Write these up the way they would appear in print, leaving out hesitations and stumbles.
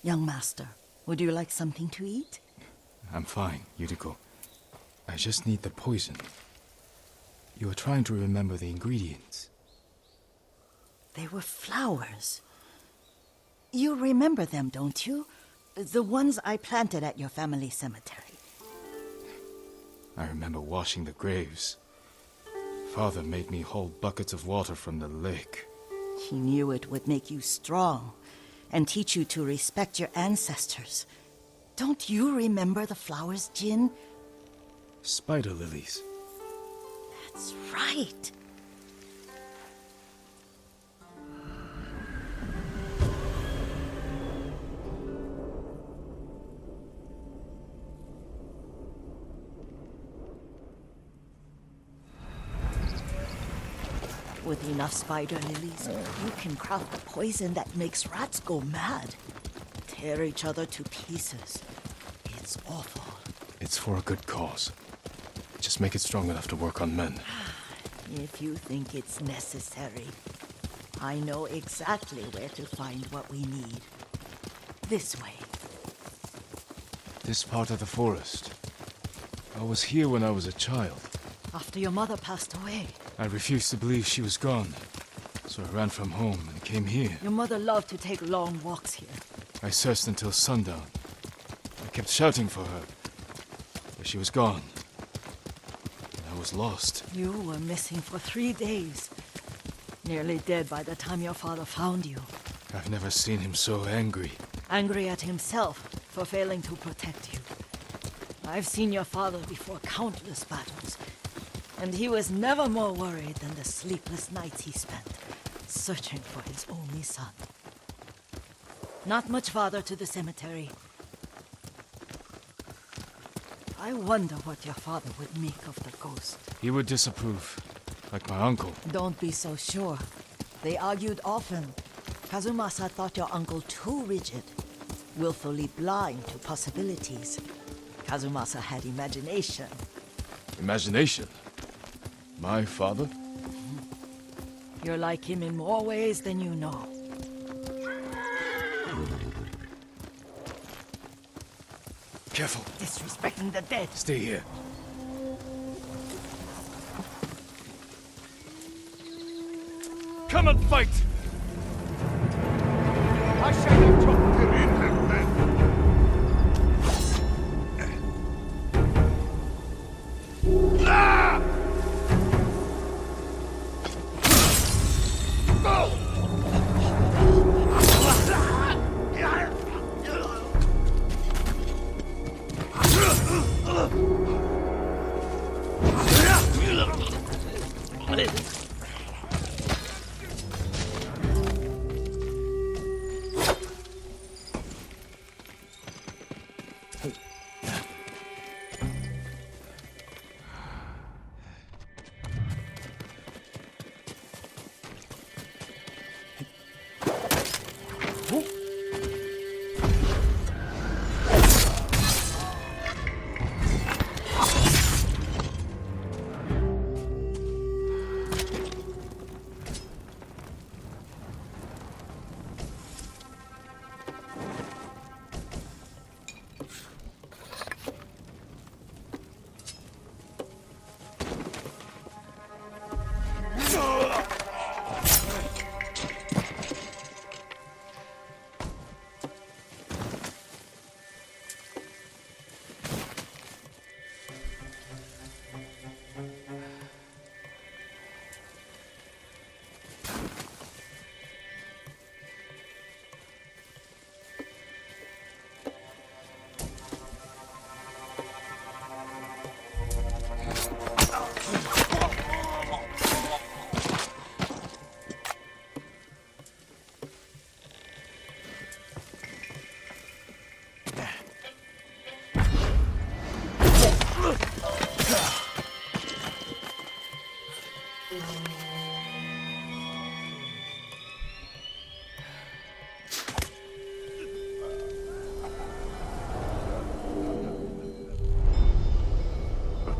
Young master, would you like something to eat? I'm fine, Yuriko. I just need the poison. You were trying to remember the ingredients. They were flowers. You remember them, don't you? The ones I planted at your family cemetery. I remember washing the graves. Father made me hold buckets of water from the lake. He knew it would make you strong and teach you to respect your ancestors. Don't you remember the flowers, Jin? Spider lilies. That's right. With enough spider lilies, you can craft a poison that makes rats go mad. Tear each other to pieces. It's awful. It's for a good cause. Just make it strong enough to work on men. If you think it's necessary, I know exactly where to find what we need. This way. This part of the forest. I was here when I was a child. After your mother passed away. I refused to believe she was gone. So I ran from home and came here. Your mother loved to take long walks here. I searched until sundown. I kept shouting for her. But she was gone. And I was lost. You were missing for 3 days. Nearly dead by the time your father found you. I've never seen him so angry. Angry at himself for failing to protect you. I've seen your father before countless battles. And he was never more worried than the sleepless nights he spent searching for his only son. Not much farther to the cemetery. I wonder what your father would make of the ghost. He would disapprove, like my uncle. Don't be so sure. They argued often. Kazumasa thought your uncle too rigid, willfully blind to possibilities. Kazumasa had imagination. Imagination? My father? You're like him in more ways than you know. Careful. Disrespecting the dead. Stay here. Come and fight! I shall have to in them men.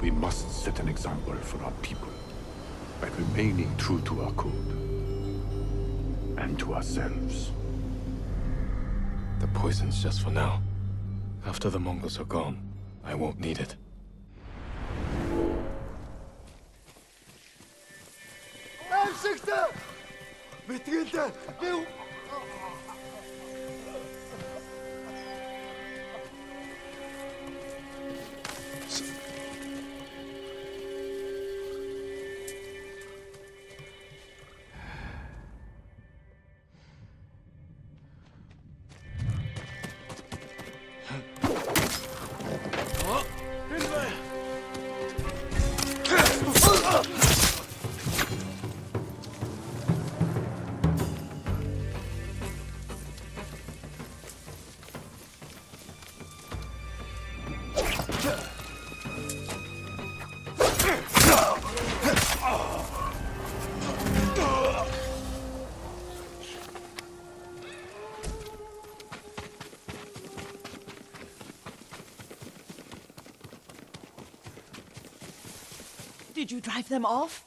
We must set an example for our people by remaining true to our code and to ourselves. The poison's just for now. After the Mongols are gone, I won't need it. Did you drive them off?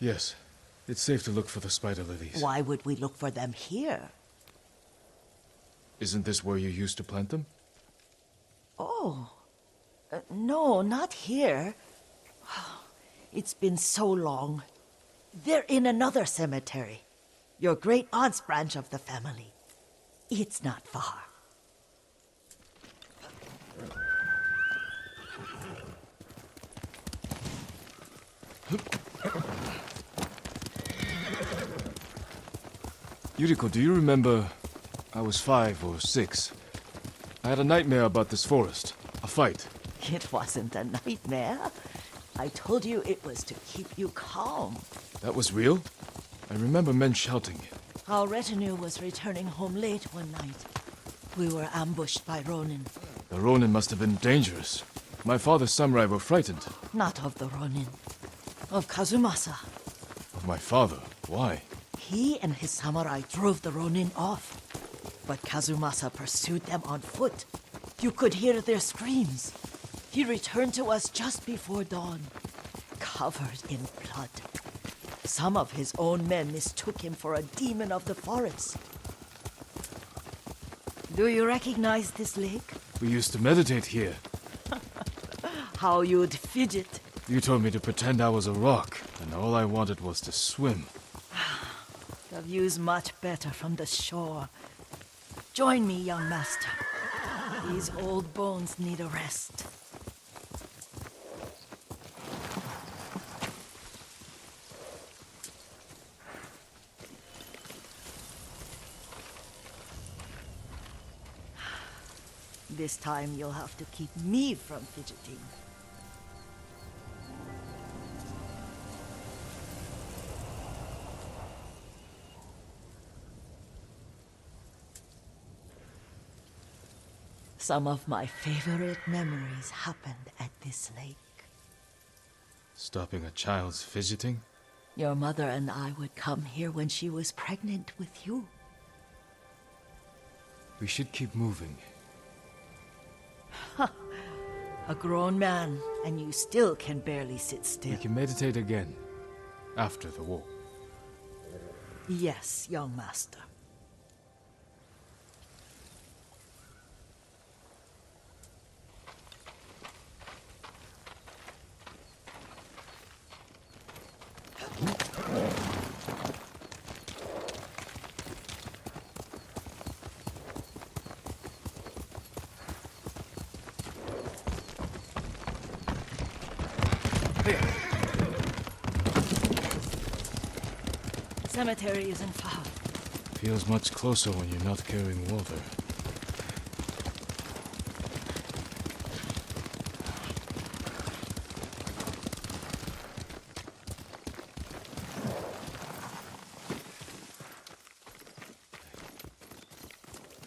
Yes. It's safe to look for the spider lilies. Why would we look for them here? Isn't this where you used to plant them? Oh. No, not here. It's been so long. They're in another cemetery. Your great-aunt's branch of the family. It's not far. Yuriko, do you remember? I was 5 or 6. I had a nightmare about this forest. A fight. It wasn't a nightmare. I told you it was to keep you calm. That was real? I remember men shouting. Our retinue was returning home late one night. We were ambushed by Ronin. The Ronin must have been dangerous. My father's samurai were frightened. Not of the Ronin. Of Kazumasa. Of my father? Why? He and his samurai drove the Ronin off. But Kazumasa pursued them on foot. You could hear their screams. He returned to us just before dawn, covered in blood. Some of his own men mistook him for a demon of the forest. Do you recognize this lake? We used to meditate here. How you'd fidget. You told me to pretend I was a rock, and all I wanted was to swim. The view's much better from the shore. Join me, young master. These old bones need a rest. This time you'll have to keep me from fidgeting. Some of my favorite memories happened at this lake. Stopping a child's fidgeting? Your mother and I would come here when she was pregnant with you. We should keep moving. A grown man, and you still can barely sit still. We can meditate again. After the war. Yes, young master. Cemetery isn't far. Feels much closer when you're not carrying water.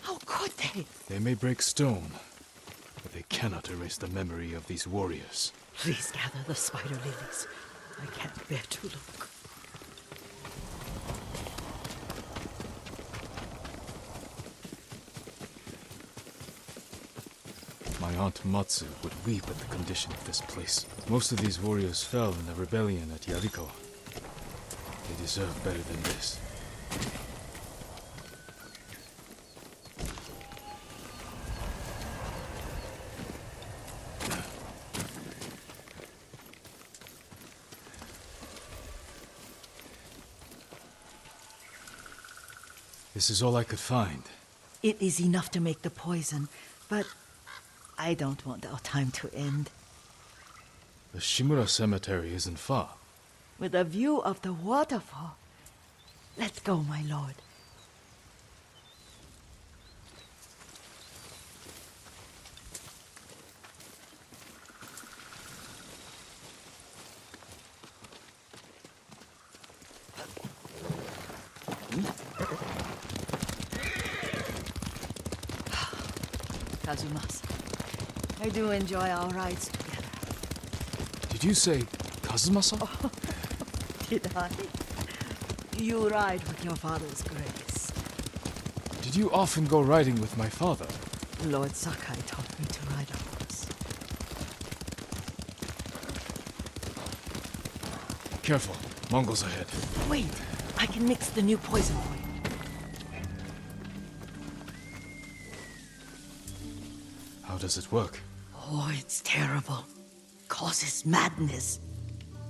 How could they? They may break stone, but they cannot erase the memory of these warriors. Please gather the spider lilies. I can't bear to look. My aunt Matsu would weep at the condition of this place. Most of these warriors fell in the rebellion at Yariko. They deserve better than this. This is all I could find. It is enough to make the poison, but I don't want our time to end. The Shimura Cemetery isn't far. With a view of the waterfall. Let's go, my lord. Kazumasa, I do enjoy our rides together. Did you say Kazumasa? Did I? You ride with your father's grace. Did you often go riding with my father? Lord Sakai taught me to ride a horse. Careful, Mongols ahead. Wait, I can mix the new poison for you. How does it work? Oh, it's terrible. Causes madness.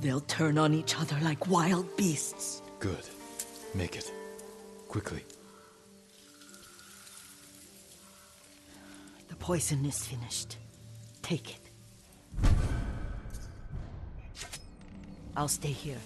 They'll turn on each other like wild beasts. Good. Make it. Quickly. The poison is finished. Take it. I'll stay here.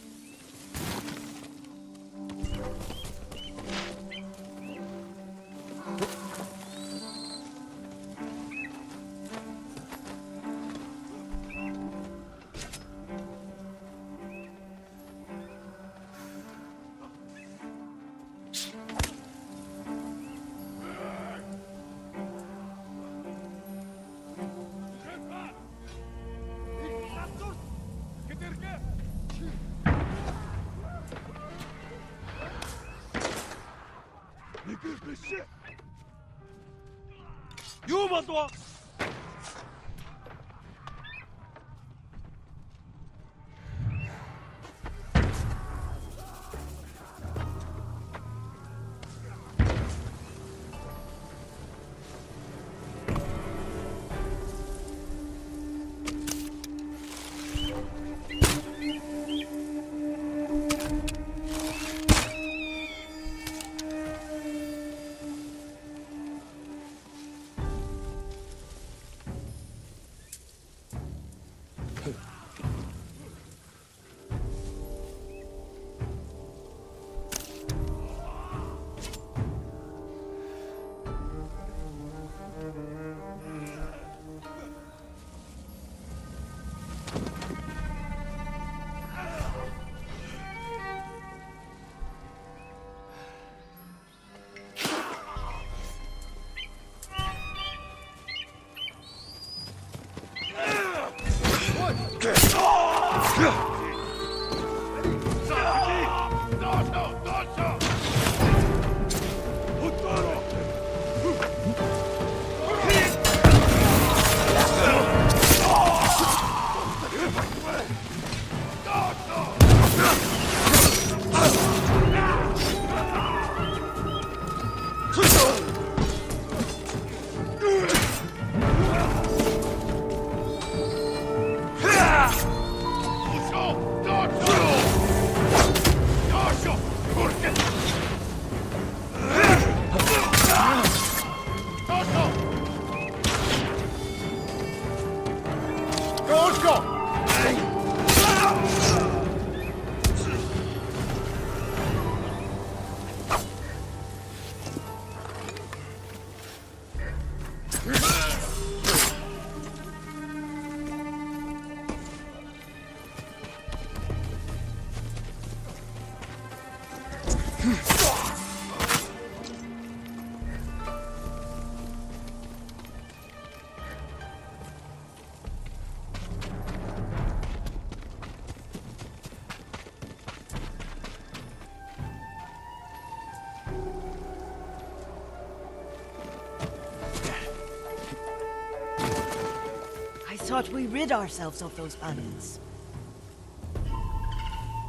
Thought we rid ourselves of those bandits.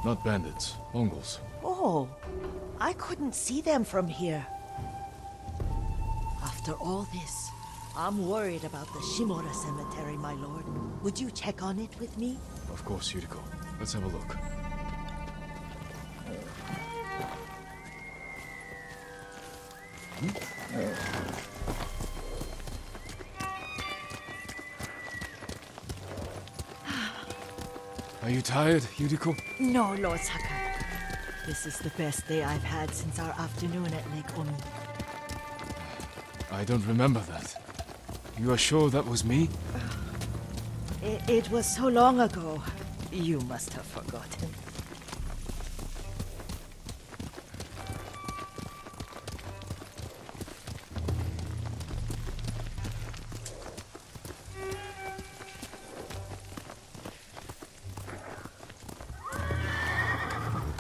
Not bandits, Mongols. Oh, I couldn't see them from here. After all this, I'm worried about the Shimura Cemetery, my lord. Would you check on it with me? Of course, Yuriko. Let's have a look. Are you tired, Yuriko? No, Lord Sakai. This is the best day I've had since our afternoon at Lake Omi. I don't remember that. You are sure that was me? It was so long ago. You must have forgotten.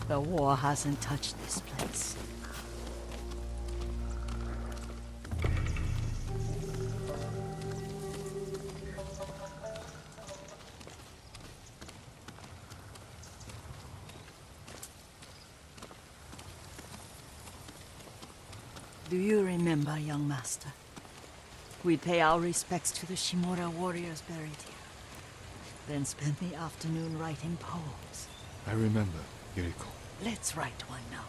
The war hasn't touched this place. Do you remember, young master? We'd pay our respects to the Shimura warriors buried here, then spend the afternoon writing poems. I remember, Yuriko. Let's write one now.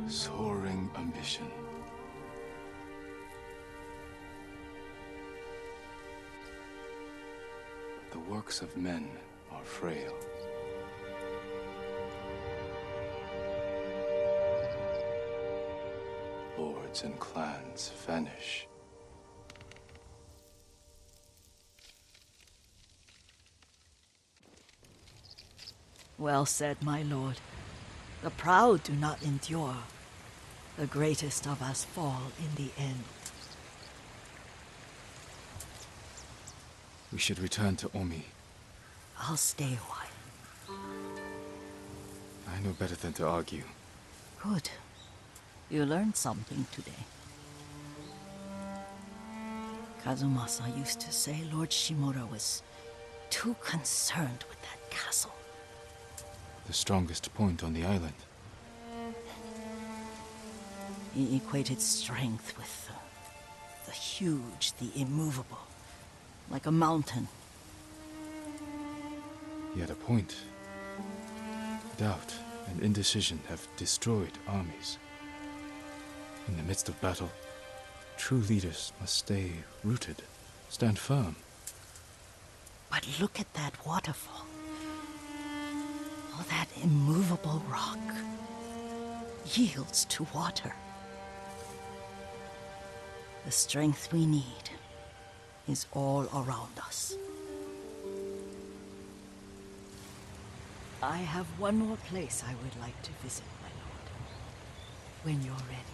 Soaring ambition. The works of men are frail. Lords and clans vanish. Well said, my lord. The proud do not endure. The greatest of us fall in the end. We should return to Omi. I'll stay a while. I know better than to argue. Good. You learned something today. Kazumasa used to say Lord Shimura was too concerned with that castle. The strongest point on the island. He equated strength with the huge, the immovable, like a mountain. He had a point. Doubt and indecision have destroyed armies. In the midst of battle, true leaders must stay rooted, stand firm. But look at that waterfall. All that immovable rock yields to water. The strength we need is all around us. I have one more place I would like to visit, my lord. When you're ready.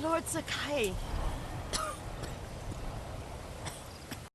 Lord Sakai,